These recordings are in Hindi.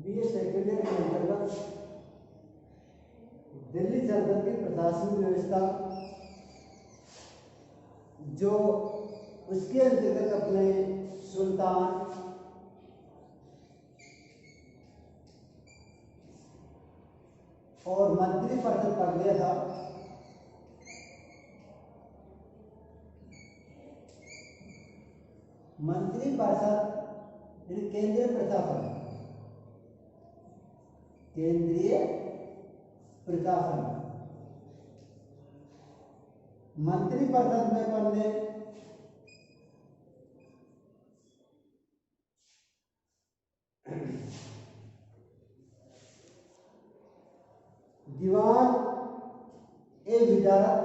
बीए सेकेंड ईयर के अंतर्गत दिल्ली सल्तनत की प्रशासनिक व्यवस्था जो उसके अंतर्गत अपने सुल्तान और मंत्री परिषद कर लिया था। मंत्री परिषद केंद्रीय प्रशासन, केंद्रीय प्रशासन मंत्री परिषद में पढ़ने दीवान ए विजारत,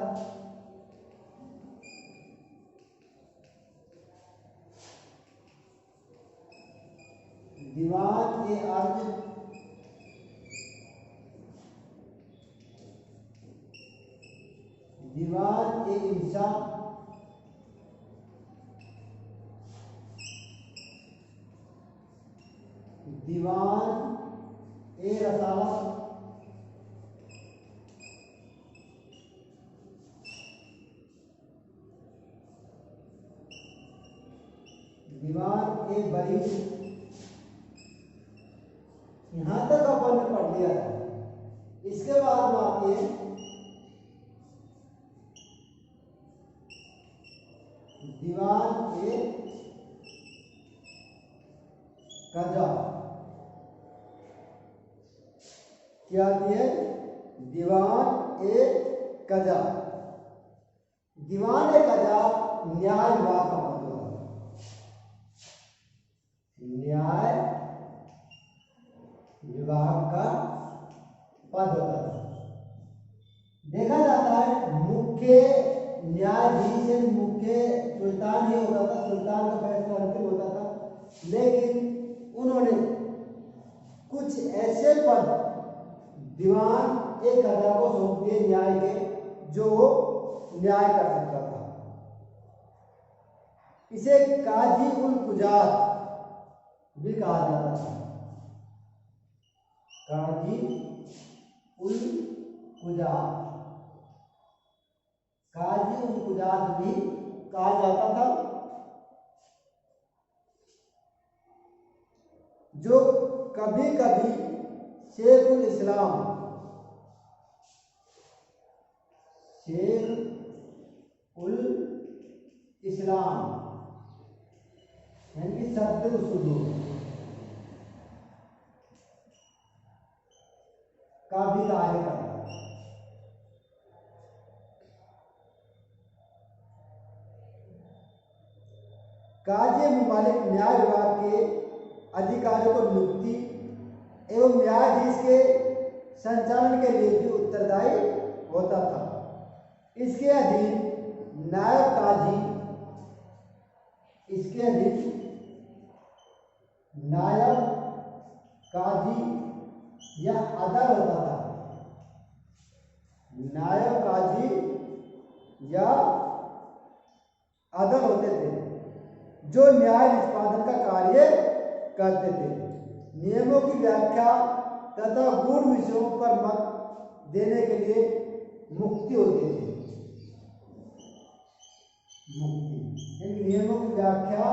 दीवान ए अर्ज, दीवान ए इंशा, दीवान ए रसाला, दीवान ए बरी। यहां तक अपन ने पढ़ लिया था। इसके बाद में आती है दीवान ए कजा। क्या आती है? दीवान ए कजा। दीवान ए कजा न्याय विभाग का पद होता है। न्याय विभाग का पद होता है। देखा जाता है मुख्य न्यायाधीश मुख्य सुल्तान ही होता था। सुल्तान का फैसला अंतिम होता था, लेकिन उन्होंने कुछ ऐसे पद दीवान ए कजा को सौंप दिए न्याय के, जो न्याय कर सकता था। इसे काजी उल कुजात भी कहा जाता था। काजी उल कुजात, काजी उल कुजात भी कहा जाता था, जो कभी कभी शेख उल इस्लाम, शेख उल इस्लाम यानी कि सद्र सुदूर का भी कार्य करता है। काजी मुमालिक न्याय विभाग के अधिकारियों को नियुक्ति एवं न्यायाधीश के संचालन के लिए भी उत्तरदायी होता था। इसके अधीन नायब काजी, इसके अधीन नायब काजी या अदल होता था। नायब काजी या अदल होते थे, जो न्याय निष्पादन का कार्य करते थे। नियमों की व्याख्या तथा गूढ़ विषयों पर मत देने के लिए मुक्ति होती थी। मुक्ति नियमों की व्याख्या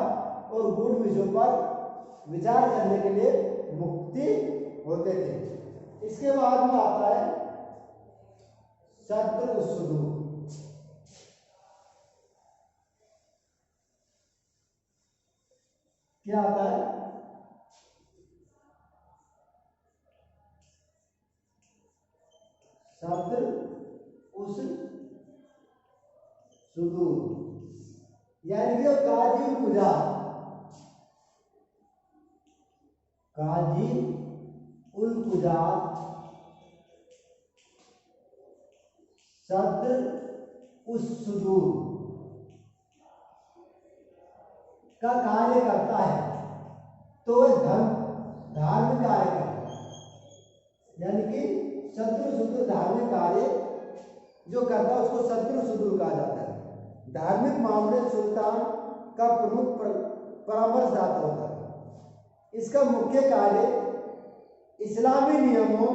और गूढ़ विषयों पर विचार करने के लिए मुक्ति होते थे। इसके बाद में आता है सद्र उस्सुदूर। क्या आता है? सद्र उस सुदूर यानी कि काजी उल कुजात, काजी उल कुजात सद्र उस सुदूर का कार्य करता है, तो वह धार्मिक कार्य करता है। यानी कि सद्र सुदूर धार्मिक कार्य जो करता है उसको सद्र सुदूर कहा जाता है। धार्मिक मामले सुल्तान का प्रमुख परामर्शदाता होता है। इसका मुख्य कार्य इस्लामी नियमों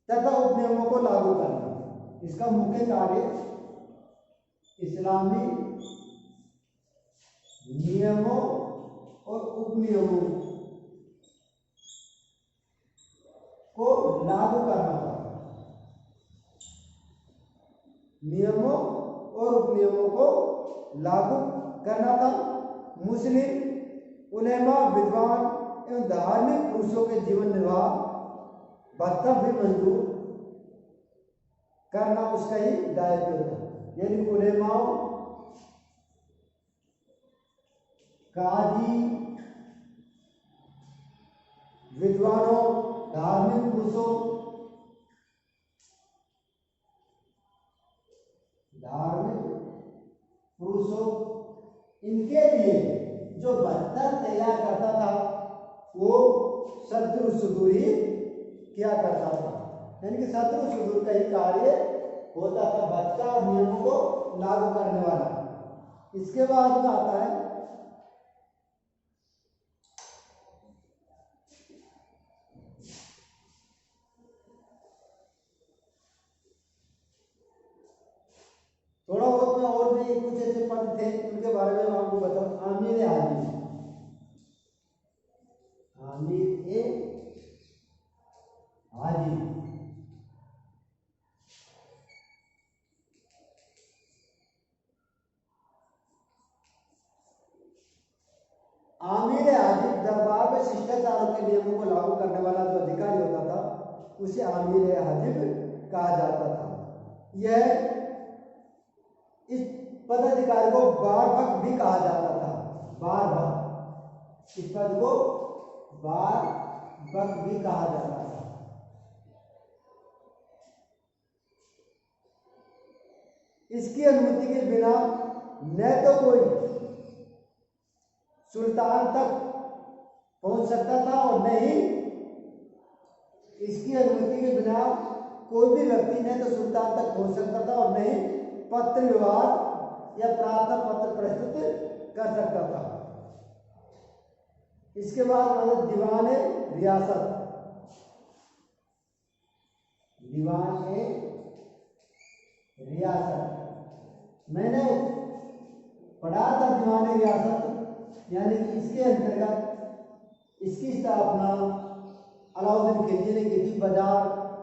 तथा उपनियमों को लागू करना। इसका मुख्य कार्य इस्लामी नियमों और उपनियमों को लागू करना था। नियमों और उपनियमों को लागू करना था। मुस्लिम उलेमा, विद्वान एवं धार्मिक पुरुषों के जीवन निर्वाह भत्ता भी मंजूर करना उसका ही दायित्व था। यानी उलेमाओं, काजी, विद्वानों, धार्मिक पुरुषों इनके लिए जो भत्ता तैयार करता था वो शत्रु सुदूरी किया करता था। यानी कि शत्रु सुदूर का ही कार्य होता था, भत्ता और नियमों को लागू करने वाला। इसके बाद में आता है थोड़ा बहुत में और भी कुछ ऐसे पद थे उनके बारे में आपको बताऊं। आमिर हाजिर, आमिर ए हाजिर, आमिर हाजिर दरबार में शिष्टाचारों के नियमों को लागू करने वाला जो अधिकारी होता था उसे आमिर हाजिर कहा जाता था। यह इस पदाधिकारी को बारभक्त भी कहा जाता था। बारभक्त, इस पद को बारभक्त भी कहा जाता था। इसकी अनुमति के बिना न तो कोई सुल्तान तक पहुंच सकता था और न ही इसकी अनुमति के बिना कोई भी व्यक्ति न तो सुल्तान तक पहुंच सकता था और न ही पत्र व्यवहार या प्रार्थना पत्र प्रस्तुत कर सकता था। इसके बाद दीवान रियासत, दीवान रियासत मैंने पढ़ा था। दीवान रियासत यानी कि इसके अंतर्गत इसकी स्थापना अलाउद्दीन खिलजी ने की थी बाजार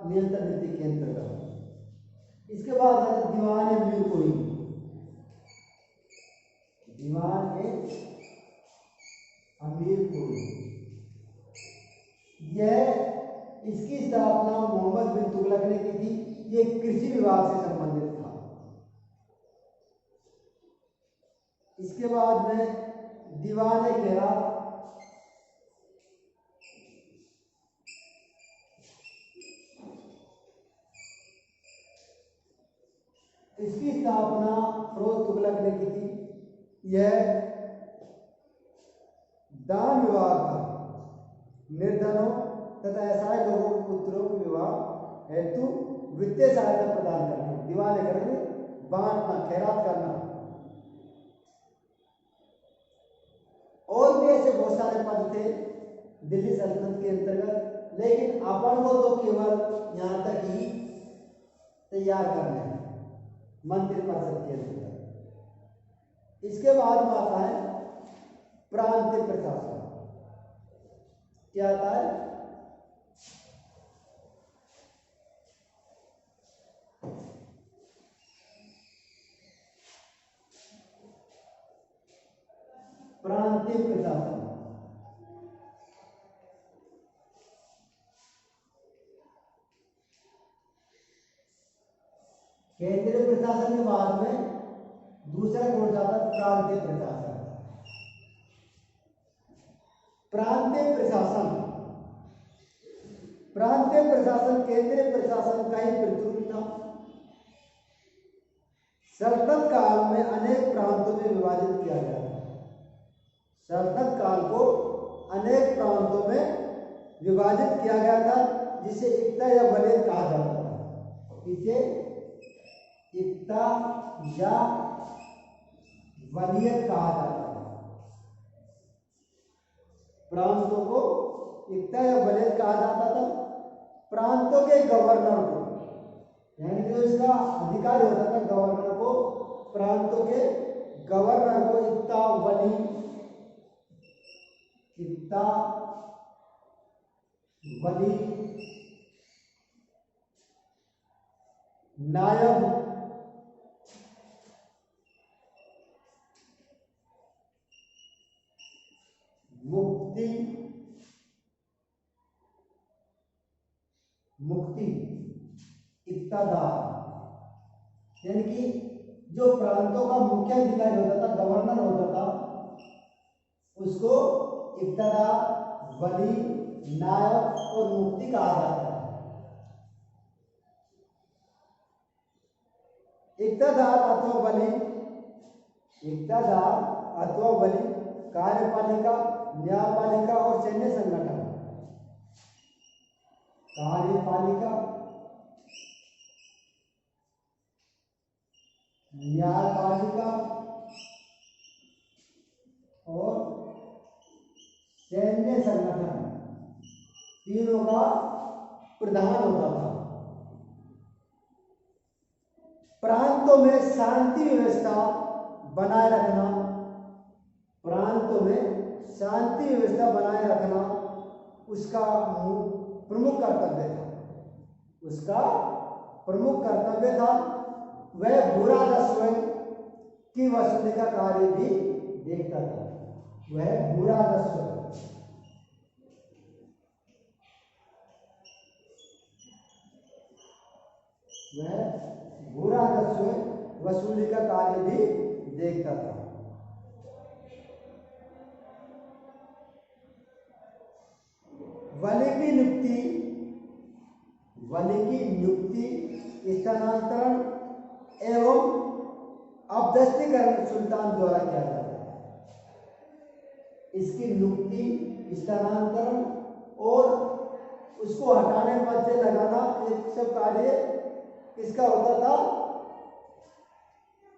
नियंत्रण नीति के अंतर्गत। इसके बाद है दीवान मीर कोई, दीवान अमीर कोई। यह इसकी स्थापना मोहम्मद बिन तुगलक ने की थी। ये कृषि विभाग से संबंधित था। इसके बाद में दीवान खैरात, इसकी स्थापना फिरोज तुगलक ने की थी। यह दान विभाग था। निर्धनों तथा असहाय लोगों के पुत्रों के विवाह हेतु वित्तीय सहायता प्रदान करना, दीवान करने, बांटना, खैरात करना। और भी ऐसे बहुत सारे पद थे दिल्ली सल्तनत के अंतर्गत, लेकिन अपन को तो केवल यहाँ तक ही तैयार करना है मंत्रिपरिषद के अंतर्गत। इसके बाद में आता है प्रांतीय प्रशासन। क्या आता है? प्रांतीय प्रशासन। केंद्रीय प्रशासन के बाद में दूसरा कौन सा था? प्रांतीय प्रशासन। प्रांतीय प्रशासन, प्रांतीय प्रशासन केंद्रीय प्रशासन का ही प्रतिरूप था। सल्तनत काल में अनेक प्रांतों में विभाजित किया गया था। सल्तनत काल को अनेक प्रांतों में विभाजित किया गया था, जिसे इक्ता या वलीयत कहा जाता था। इसे इक्ता या वलीयत कहा जाता था। प्रांतों को इक्ता या वलीद कहा जाता था प्रांतों के गवर्नर को, यानी जो इसका अधिकारी होता था गवर्नर को, प्रांतों के गवर्नर को इक्ता वली नायब मुक्ति इक्तादार, यानी कि जो प्रांतों का मुख्य अधिकारी होता था, गवर्नर होता था, उसको इक्तादार, वली, नायब और मुफ्ती कहा जाता है। इक्तादार अथवा वली कार्यपालिका, न्यायपालिका और सैन्य संगठन, कार्यपालिका, न्यायपालिका और सैन्य संगठन तीनों का प्रधान होता था। प्रांतों में शांति व्यवस्था बनाए रखना, प्रांतों में शांति व्यवस्था बनाए रखना उसका प्रमुख कर्तव्य था, उसका प्रमुख कर्तव्य था। वह भूराजस्व की वसूली का कार्य भी देखता था। वह भूराजस्व वसूली का कार्य भी देखता था। वली की नियुक्ति स्थानांतरण एवं अपदस्थीकरण सुल्तान द्वारा किया जाता है। इसकी नियुक्ति, स्थानांतरण और उसको हटाने पद से लगाना, ये सब कार्य किसका होता था?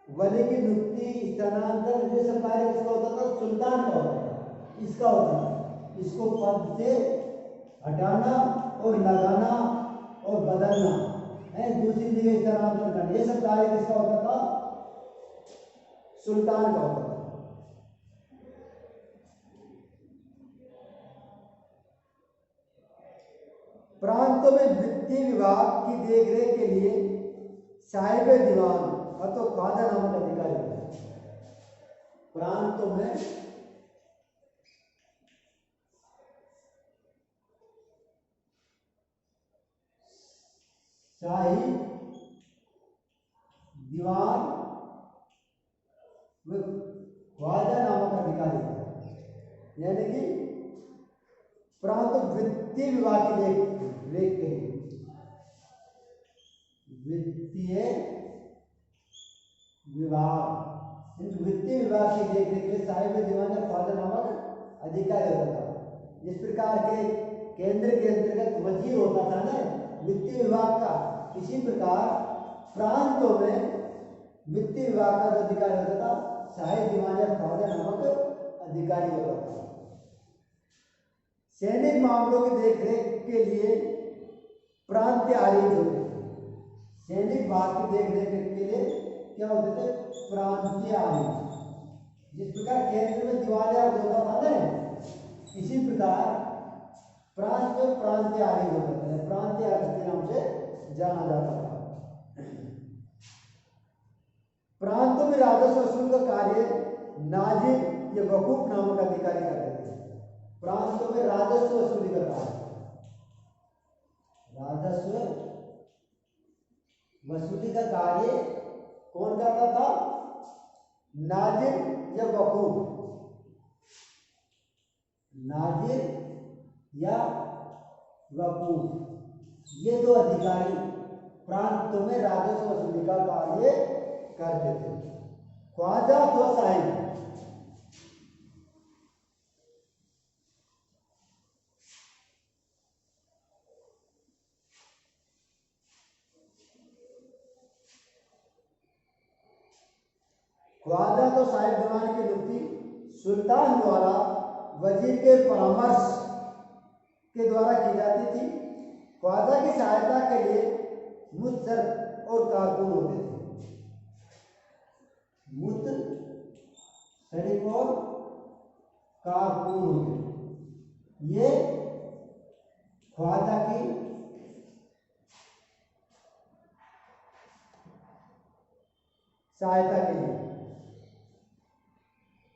वली की नियुक्ति, स्थानांतरण, ये सब कार्य किसका होता था? सुल्तान का होता था, इसका होता था। इसको पद से हटाना और लगाना और बदलना है, दूसरी जगह स्थानांतरण करना, ये सब कार्य किसका होता था? सुल्तान का होता था। प्रांतों में वित्तीय विभाग की देखरेख के लिए साहिब दीवान अथवा ख्वाजा नामक अधिकारी होते हैं। प्रांतों में शाही दीवान व ख्वाजा नामक अधिकारी होते हैं, यानी कि प्रांत वित्तीय विभाग की देखरेख के लिए वित्तीय विभाग की देखरेख के लिए साहिब दीवान या ख्वाजा नामक अधिकारी होता था। जिस प्रकार के केंद्र के अंतर्गत वजीर होता था ना वित्तीय विभाग का, इसी प्रकार प्रांतों में वित्तीय विभाग का जो अधिकारी होता था साहिब दीवान या ख्वाजा नामक अधिकारी होता था। सैनिक मामलों की देखरेख के लिए प्रांतीय आरिज होते थे। सैनिक भाग की देखरेख के लिए क्या होते थे? प्रांतीय आरिज। जिस प्रकार केंद्र में दिवालिया होता था ना, इसी प्रकार प्रांत में प्रांतीय आरिज होता था, प्रांतीय आरिज के नाम से जाना जाता था। प्रांतों में राजस्व वसूल का कार्य नाजिर या वकूफ नामक अधिकारी करते थे। प्रांतों में राजस्व वसूली का कार्य, राजस्व वसूली का कार्य कौन करता था? नाजिर या वकूफ। नाजिर या वकूफ, ये दो अधिकारी प्रांतों में राजस्व वसूली का कार्य करते थे। ख्वाजा तो साहिब, ख्वाजा तो साहिब दीवान की नियुक्ति सुल्तान द्वारा वजीर के परामर्श के द्वारा की जाती थी। ख्वाजा की सहायता के लिए मुत्सर और कारकुन होते थे। मुत्सरिफ और कारकुन होते थे। ये ख्वाजा की सहायता के लिए।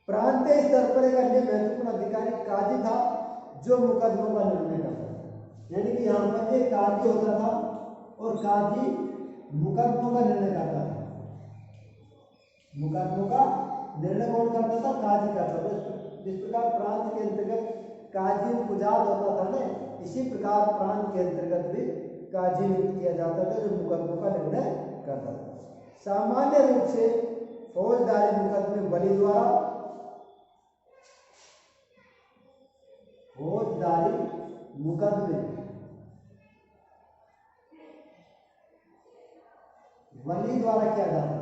प्रांतीय स्तर पर एक अन्य महत्वपूर्ण अधिकारी काजी था जो मुकदमों का निर्णय करता था। यानी कि यहाँ पर एक काजी होता था और काजी मुकदमों का निर्णय करता था। मुकदमों का निर्णय कौन करता था? काजी करता था। जिस प्रकार प्रांत के अंतर्गत काजी पुजात होता था ना, इसी प्रकार प्रांत के अंतर्गत भी काजी नियुक्त किया जाता था जो मुकदमों का निर्णय करता था। सामान्य रूप से फौजदारी मुकदमे वली द्वारा, फौजदारी मुकदमे वली द्वारा किया जाता था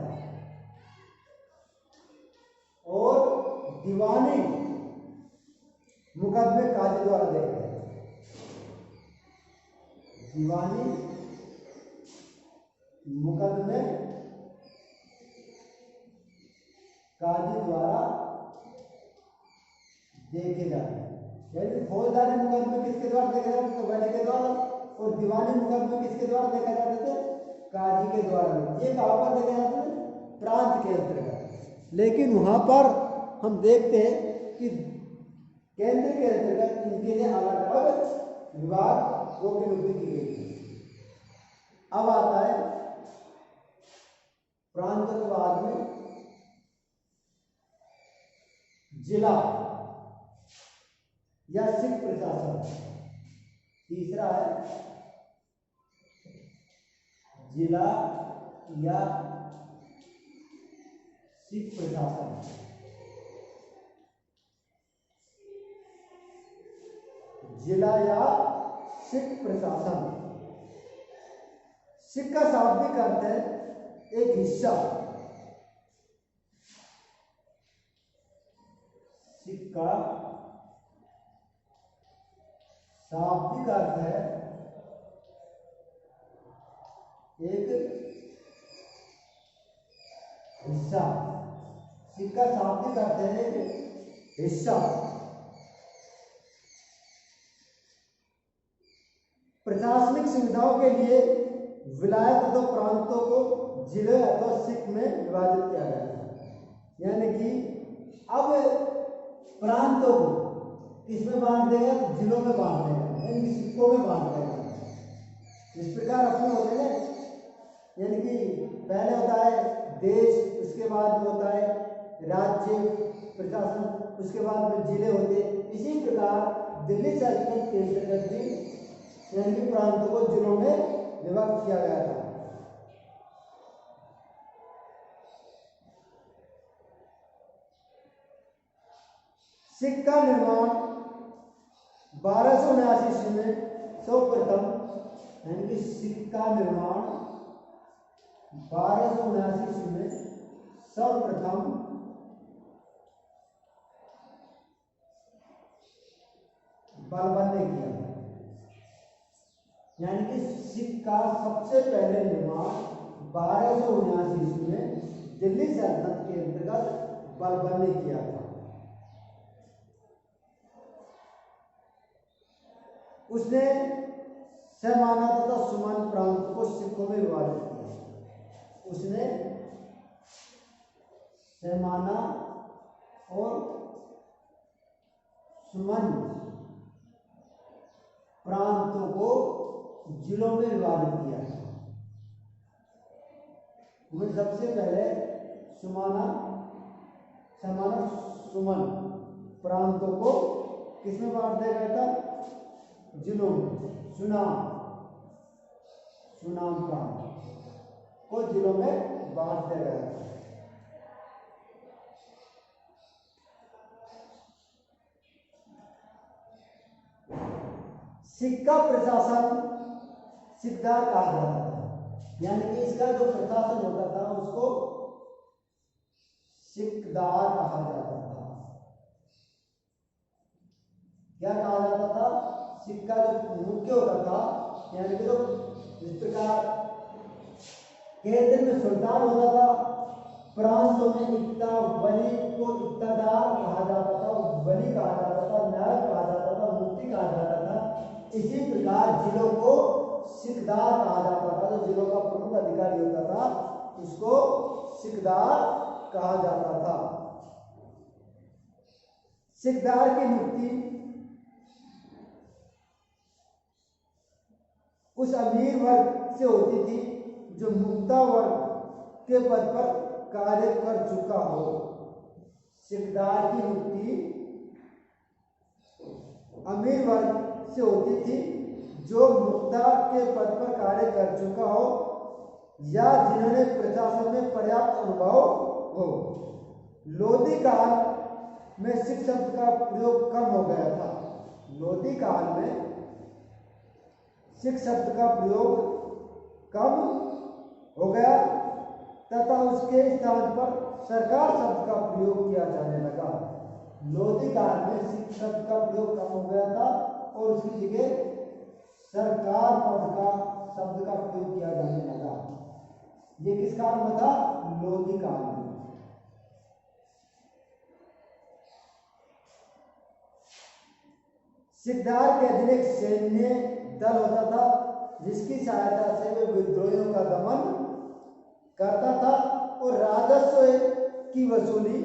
और दीवानी मुकदमे काजी द्वारा देखे जाते। दीवानी मुकदमे काजी द्वारा देखे जाते हैं। यानी फौजदारी मुकदमे किसके द्वारा देखे जाते थे? वली के द्वारा। और दीवानी मुकदमे किसके द्वारा देखा जाते थे? काजी के द्वारा। ये कहाँ पर देखे जाते थे? प्रांत के अंतर्गत। लेकिन वहां पर हम देखते हैं कि केंद्र के अंतर्गत इनके लिए अलग अलग विभागों की नियुक्ति की गई थी। अब आता है प्रांतों के बाद में जिला या सिख प्रशासन। तीसरा है जिला या सिख प्रशासन। जिला या सिख प्रशासन। सिख का शाब्दिक अर्थ है एक हिस्सा। सिख का शाब्दिक अर्थ है एक हिस्सा। सिख का शाब्दिक अर्थ है एक हिस्सा। प्रशासनिक सुविधाओं के लिए विलायत अथवा प्रांतों को जिले अथवा सिख में विभाजित किया गया था। यानी कि अब प्रांतों को किसमें बांट देगा? जिलों में बांट देगा, यानी कि सिक्कों में बांट देगा। इस प्रकार अपने होते हैं, यानी कि पहले होता है देश, उसके बाद में होता है राज्य प्रशासन, उसके बाद में जिले होते। इसी प्रकार दिल्ली सल्तनत के अंतर्गत भी यानी कि प्रांतों को जिलों में विभक्त किया गया था। सिख का निर्माण 1279 ईस्वी में सर्वप्रथम, यानी कि सिख का निर्माण 1279 ईस्वी में सर्वप्रथम बलबन ने किया। यानी कि सिख का सबसे पहले निर्माण 1279 ईस्वी में दिल्ली सल्तनत के अंतर्गत बलबन ने किया था। उसने सहमाना तथा सुमन प्रांत को सिखों में विभाजित किया। उसने सहमाना और सुमन प्रांतों को जिलों में विभाजित किया। उनमें सबसे पहले सहमाना सुमन प्रांतों को किसमें बांट दिया गया था? जिलों में। सुनाम प्रांत को जिलों में बांट दिया गया था। सिख का प्रशासन सिकदार कहा जाता था। यानी कि इसका जो प्रशासन होता था उसको सिकदार कहा जाता था। क्या कहा जाता था? सिक्का जो मुख्य होता था, यानी कि जो इस प्रकार केंद्र में सुल्तान होता था, प्रांतों में इक्ता वली को इक्तादार कहा जाता था, वली कहा जाता था, नायब कहा जाता था, मुफ्ती कहा जाता था। इसी प्रकार जिलों को सिकदार कहा जाता था। जो जिलों का प्रमुख अधिकारी होता था उसको सिकदार कहा जाता था। सिकदार की नियुक्ति उस अमीर वर्ग से होती थी जो मुक्ता वर्ग के पद पर कार्य कर चुका हो। सिकदार की नियुक्ति अमीर वर्ग से होती थी जो मुक्ता के पद पर कार्य कर चुका हो या जिन्होंने प्रशासन में पर्याप्त अनुभव हो। लोधी काल में सिख शब्द का प्रयोग कम हो गया था। लोधी काल में सिख शब्द का प्रयोग कम हो गया तथा उसके स्थान पर सरकार शब्द का प्रयोग किया जाने लगा। लोधी काल में सिख शब्द का प्रयोग कम हो गया था और उसकी जगह सरकार पद का शब्द का प्रयोग किया जाने लगा। ये किस काल में था? लोधी काल में। सिकदार के अधीन एक सैन्य दल होता था जिसकी सहायता से वे विद्रोहियों का दमन करता था और राजस्व की वसूली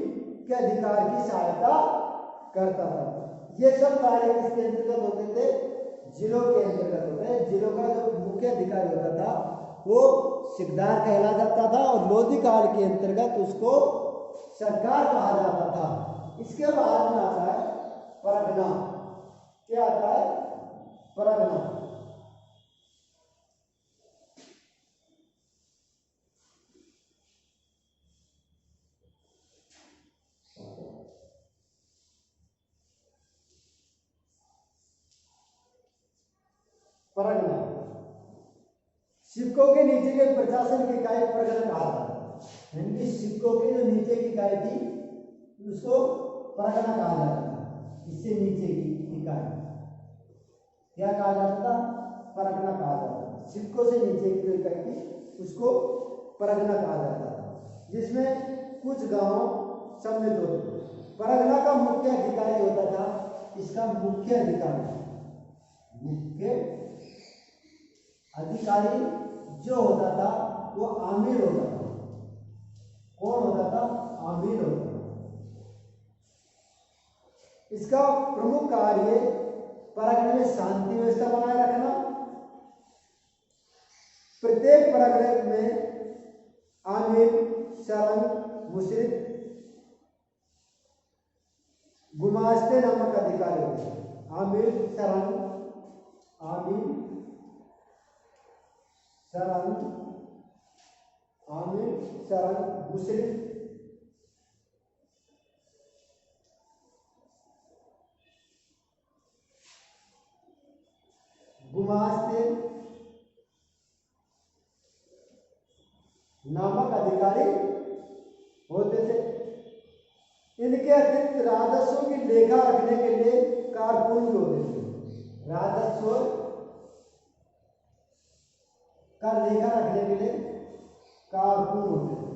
के अधिकार की सहायता करता था। ये सब कार्य किसके अंतर्गत होते थे? जिलों के अंतर्गत होते हैं। जिलों का जो मुख्य अधिकारी होता था वो सिकदार कहला जाता था और लोधी काल के अंतर्गत उसको सरकार कहा जाता था। इसके बाद में आता है परगना। क्या आता है? परगना। परगना सिक्कों के नीचे के प्रशासन की इकाई परगना कहा जाता है। यानी कि सिक्कों के जो नीचे की इकाई थी उसको परगना कहा जाता था। इससे नीचे की इकाई क्या कहा जाता था? परगना कहा जाता था। सिक्कों से नीचे की जो इकाई थी उसको परगना कहा जाता था, जिसमें कुछ गांव सम्मिलित होते थे। परगना का मुख्य अधिकारी होता था, इसका मुख्य अधिकारी जो होता था वो आमिर होता था। कौन होता था? आमिर होता था। इसका प्रमुख कार्य परगने में शांति व्यवस्था बनाए रखना। प्रत्येक परगने में आमिर, सरंग, मुशरिफ, गुमास्ते नामक अधिकारी होते हैं। आमिर, सरंग, मुशरिफ, गुमास्ते नामक अधिकारी होते थे। इनके अतिरिक्त राजस्व की लेखा रखने के लिए कारकुन भी होते थे। राजस्व का लेखा रखने के लिए कारकुन होते थे,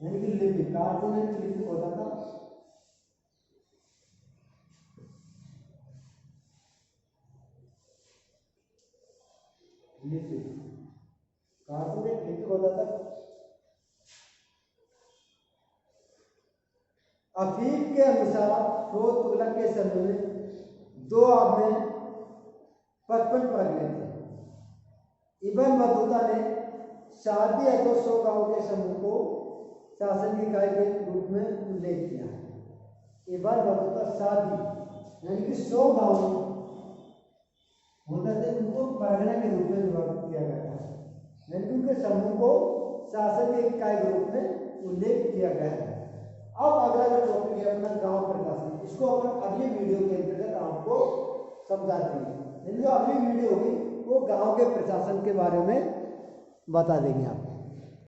यानी कि लिपिक। कारकुन एक लिपिक होता था। लिपिक, कारकुन एक लिपिक होता था। अफीफ के अनुसार फिरोज तुगलक के समय में 2 आब में 55 परगने थे। इब्न बतूता ने शादी या तो 100 गांव के समूह को शासन की इकाई के रूप में उल्लेख किया है। इब्न बतूता शादी यानी कि 100 गांव होते थे, उनको परगना के रूप में विभाजित किया गया था, यानी कि उनके समूह को शासन की इकाई के रूप में उल्लेख किया गया है। अब अगला जो टॉपिक है अपना गांव प्रशासन, इसको अपन अगली वीडियो के अंतर्गत आपको समझाते हैं। जो अगली वीडियो होगी वो गांव के प्रशासन के बारे में बता देंगे आप।